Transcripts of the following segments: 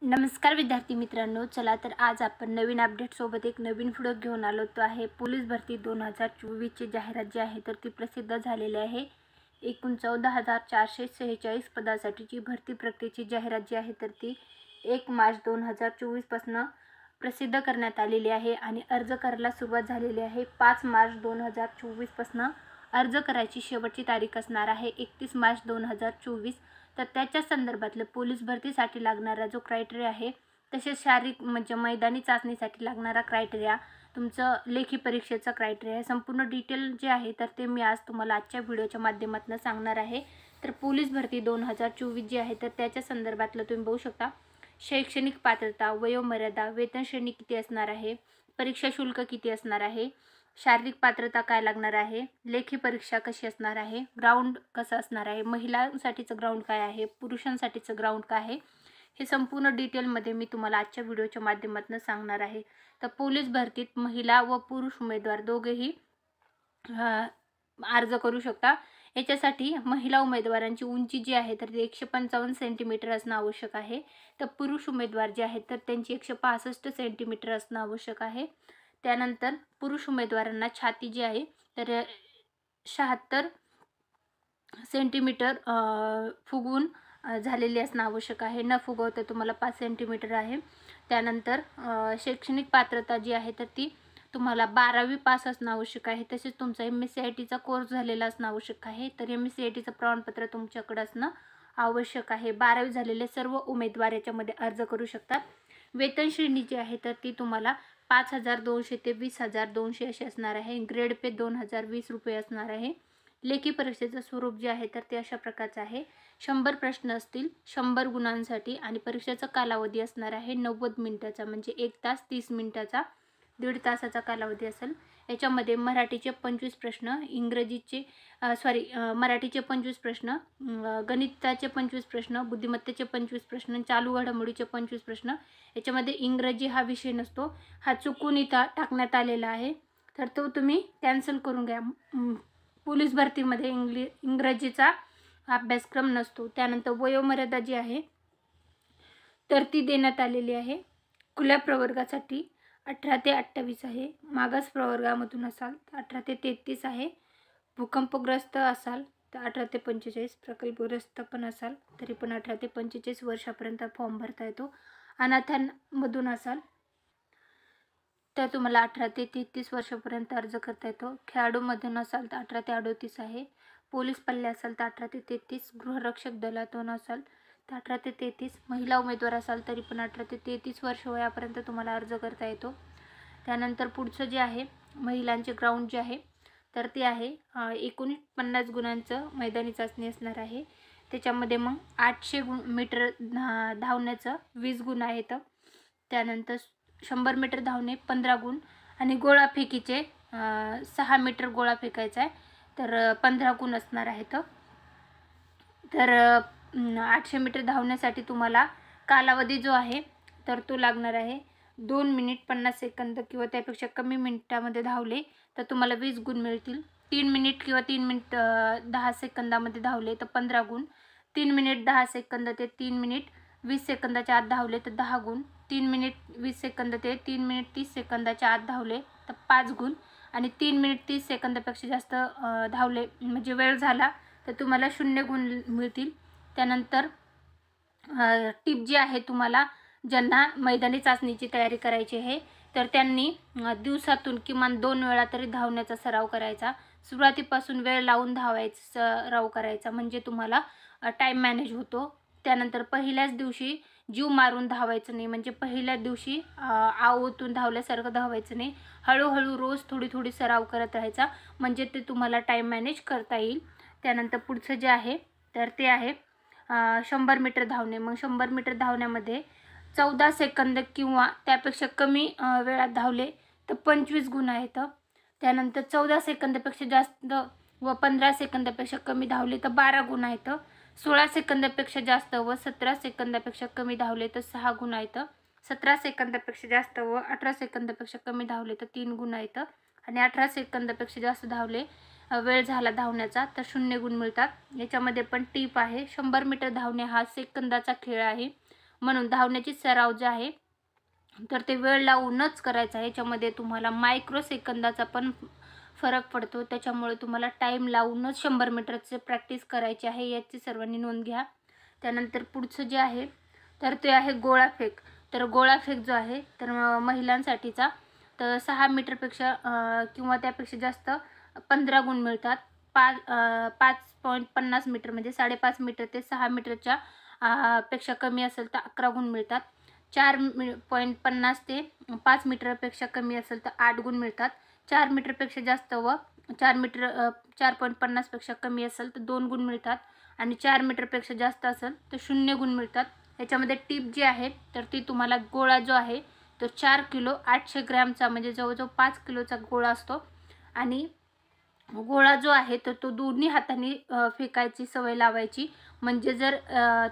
नमस्कार विद्यार्थी मित्रांनो, चला तर आज आपण नवीन अपडेट सोबत एक नवीन व्हिडिओ घेऊन आलो आहे। पोलीस भरती 2024 ची जाहिरात जी आहे तर ती प्रसिद्ध झालेली आहे। एकूण 14,446 पदासाठीची भरती प्रक्रियेची जाहिरात जी आहे तर ती 1 मार्च 2024 पासून प्रसिद्ध करण्यात आलेली आहे आणि अर्ज करायला सुरुवात झालेली आहे। 5 मार्च 2024 पासून अर्ज करायची शेवटची तारीख असणार आहे 31 मार्च 2024। तर त्याच्या संदर्भातले पोलीस भरतीसाठी लागणारा जो क्रायटेरिया आहे, तसेच शारीरिक म्हणजे मैदानी चाचणीसाठी लागणारा क्रायटेरिया, तुमचं लेखी परीक्षेचा क्रायटेरिया, संपूर्ण डिटेल जे आहे तर ते मी आज तुम्हाला आजच्या व्हिडिओच्या माध्यमातून सांगणार आहे। तर पोलीस भरती 2024 जी आहे तर त्याच्या संदर्भातलं तुम्ही बघू शकता। शैक्षणिक पात्रता, वयोमर्यादा, वेतन श्रेणी किती असणार आहे, परीक्षा शुल्क किती असणार आहे, शारीरिक पात्रता काय लागणार आहे, लेखी परीक्षा कशी असणार आहे, ग्राउंड कसं असणार आहे, महिलांसाठीचं ग्राउंड काय आहे, पुरुषांसाठीचं ग्राउंड काय आहे, हे संपूर्ण डिटेलमध्ये मी तुम्हाला आजच्या व्हिडिओच्या माध्यमातून सांगणार आहे। तर पोलीस भरतीत महिला व पुरुष उमेदवार दोघेही अर्ज करू शकता। याच्यासाठी महिला उमेदवारांची उंची जी आहे तर ती 155 सेंटीमीटर असणं आवश्यक आहे। तर पुरुष उमेदवार जे आहेत तर त्यांची 165 सेंटीमीटर असणं आवश्यक आहे। त्यानंतर पुरुष उमेदवारांना छाती जी आहे तर 76 सेंटीमीटर फुगवून झालेली असणं आवश्यक आहे। न फुगवता तुम्हाला 5 सेंटीमीटर आहे। त्यानंतर शैक्षणिक पात्रता जी आहे तर ती तुम्हाला 12वी पास असणं आवश्यक आहे। तसेच तुमचा MSCITचा कोर्स झालेला असणं आवश्यक आहे। तर MSCITचं प्रमाणपत्र तुमच्याकडे असणं आवश्यक आहे। 12वी झालेले सर्व उमेदवार याच्यामध्ये अर्ज करू शकतात। वेतन श्रेणी जी आहे तर ती तुम्हाला 5,200 ते 20,200 अशी असणार आहे। ग्रेड पे 2,020 रुपये असणार आहे। लेखी परीक्षेचं स्वरूप जे आहे तर ते अशा प्रकारचं आहे। 100 प्रश्न असतील 100 गुणांसाठी आणि परीक्षेचा कालावधी असणार आहे 90 मिनिटाचा, म्हणजे 1 तास 30 मिनिटाचा, 1.5 तासाचा कालावधी असेल। याच्यामध्ये मराठीचे 25 प्रश्न, इंग्रजीचे मराठीचे 25 प्रश्न, गणिताचे 25 प्रश्न, बुद्धिमत्तेचे 25 प्रश्न, चालू घडामोडीचे 25 प्रश्न। याच्यामध्ये इंग्रजी हा विषय नसतो, हा चुकून इथं टाकण्यात आलेला आहे, तर तो तुम्ही कॅन्सल करून घ्या। पोलीस भरतीमध्ये इंग्रजीचा अभ्यासक्रम नसतो। त्यानंतर वयोमर्यादा जी आहे तर ती देण्यात आलेली आहे। खुल्या प्रवर्गासाठी 18 ते 28 आहे, मागास प्रवर्गामधून असाल तर 18 ते 33 आहे, भूकंपग्रस्त असाल तर 18 ते 45, प्रकल्पग्रस्त पण असाल तरी पण 18 ते 45 वर्षापर्यंत फॉर्म भरता येतो। अनाथांमधून असाल तर तुम्हाला 18 ते 33 वर्षापर्यंत अर्ज करता येतो। खेळाडूमधून असाल तर 18 ते 38 आहे, पोलीस पल्ले असाल तर 18 ते 33, गृहरक्षक दलातून असाल तर 18 ते 33, महिला उमेदवार असाल तरी पण 18 ते 33 वर्ष वयापर्यंत तुम्हाला अर्ज करता येतो। त्यानंतर पुढचं जे आहे महिलांचे ग्राउंड जे आहे तर ते आहे 49 गुणांचं मैदानी चाचणी असणार आहे। त्याच्यामध्ये मग 800 मीटर धावण्याचं 20 गुण आहेत। त्यानंतर 100 मीटर धावणे 15 गुण आणि गोळाफेकीचे 6 मीटर गोळा फेकायचा आहे तर 15 गुण असणार आहेत। तर 800 मीटर धावण्यासाठी तुम्हाला कालावधी जो आहे तर तो लागणार आहे 2 मिनिट 50 सेकंद किंवा त्यापेक्षा कमी मिनिटामध्ये धावले तर तुम्हाला 20 गुण मिळतील। 3 मिनिट किंवा 3 मिनिट 10 सेकंदामध्ये धावले तर 15 गुण, 3 मिनिट 10 सेकंद ते 3 मिनिट 20 सेकंदाच्या आत धावले तर 10 गुण, 3 मिनिट 20 सेकंद ते 3 मिनिट 30 सेकंदाच्या आत धावले तर 5 गुण आणि 3 मिनिट 30 सेकंदापेक्षा जास्त धावले म्हणजे वेळ झाला तर तुम्हाला 0 गुण मिळतील। त्यानंतर टिप जी आहे, तुम्हाला ज्यांना मैदानी चाचणीची तयारी करायची आहे तर त्यांनी दिवसातून किमान 2 वेळा तरी धावण्याचा सराव करायचा। सुरुवातीपासून वेळ लावून धावायचा सराव करायचा, म्हणजे तुम्हाला टाईम मॅनेज होतो। त्यानंतर पहिल्याच दिवशी जीव मारून धावायचं नाही, म्हणजे पहिल्या दिवशी आवतून धावल्यासारखं धावायचं नाही, हळूहळू रोज थोडी थोडी सराव करत राहायचा, म्हणजे ते तुम्हाला टाईम मॅनेज करता येईल। त्यानंतर पुढचं जे आहे तर ते आहे 100 मीटर धावणे। मग 100 मीटर धावण्यामध्ये 14 सेकंद किंवा त्यापेक्षा कमी वेळात धावले तर 25 गुण आहेत। त्यानंतर 14 सेकंदापेक्षा जास्त व 15 सेकंदापेक्षा कमी धावले तर 12 गुण आहेत। 16 सेकंदापेक्षा जास्त व 17 सेकंदापेक्षा कमी धावले तर 6 गुण आहेत। 17 सेकंदापेक्षा जास्त व 18 सेकंदापेक्षा कमी धावले तर 3 गुण आहेत आणि 18 सेकंदापेक्षा जास्त धावले वेळ झाला धावण्याचा तर 0 गुण मिळतात। याच्यामध्ये पण टिप आहे, 100 मीटर धावणे हा सेकंदाचा खेळ आहे म्हणून धावण्याची सराव जे आहे तर ते वेळ लावूनच करायचं आहे. याच्यामध्ये तुम्हाला मायक्रो सेकंदाचा पण फरक पडतो, त्याच्यामुळे तुम्हाला टाईम लावूनच 100 मीटरचे प्रॅक्टिस करायची आहे, याची सर्वांनी नोंद घ्या. त्यानंतर पुढचं जे आहे तर ते आहे गोळाफेक. तर गोळाफेक जो आहे तर महिलांसाठीचा तर 6 मीटरपेक्षा किंवा त्यापेक्षा जास्त 15 गुण मिळतात. 5.50 मीटर म्हणजे 5.5 मीटर ते 6 मीटरच्या पेक्षा कमी असेल तर 11 गुण मिळतात. 4.50 ते 5 मीटरपेक्षा कमी असेल तर 8 गुण मिळतात. 4 मीटरपेक्षा जास्त व 4.50 पेक्षा कमी असेल तर 2 गुण मिळतात. आणि 4 मीटरपेक्षा जास्त असेल तर 0 गुण मिळतात. याच्यामध्ये टिप जी आहे तर ती तुम्हाला गोळा जो आहे तो 4 किलो 800 ग्रॅमचा म्हणजे जवळजवळ 5 किलोचा गोळा असतो. आणि गोळा जो आहे तर तो दोन्ही हातांनी फेकायची सवय लावायची. म्हणजे जर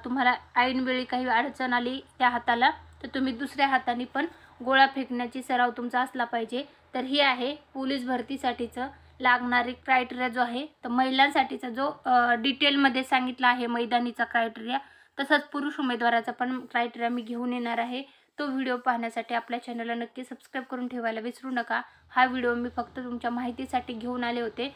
तुम्हाला ऐनवेळी काही अडचण आली त्या हाताला तर तुम्ही दुसऱ्या हाताने पण गोळा फेकण्याची सराव तुमचा असला पाहिजे. तर ही आहे पोलीस भरतीसाठीचं लागणारी क्रायटेरिया जो आहे. तर महिलांसाठीचा जो डिटेलमध्ये सांगितला आहे मैदानीचा क्रायटेरिया, तसंच पुरुष उमेदवाराचा पण क्रायटेरिया मी घेऊन येणार आहे. तो व्हिडिओ पाहण्यासाठी आपल्या चॅनलला नक्की सबस्क्राईब करून ठेवायला विसरू नका. हा व्हिडिओ मी फक्त तुमच्या माहितीसाठी घेऊन आले होते.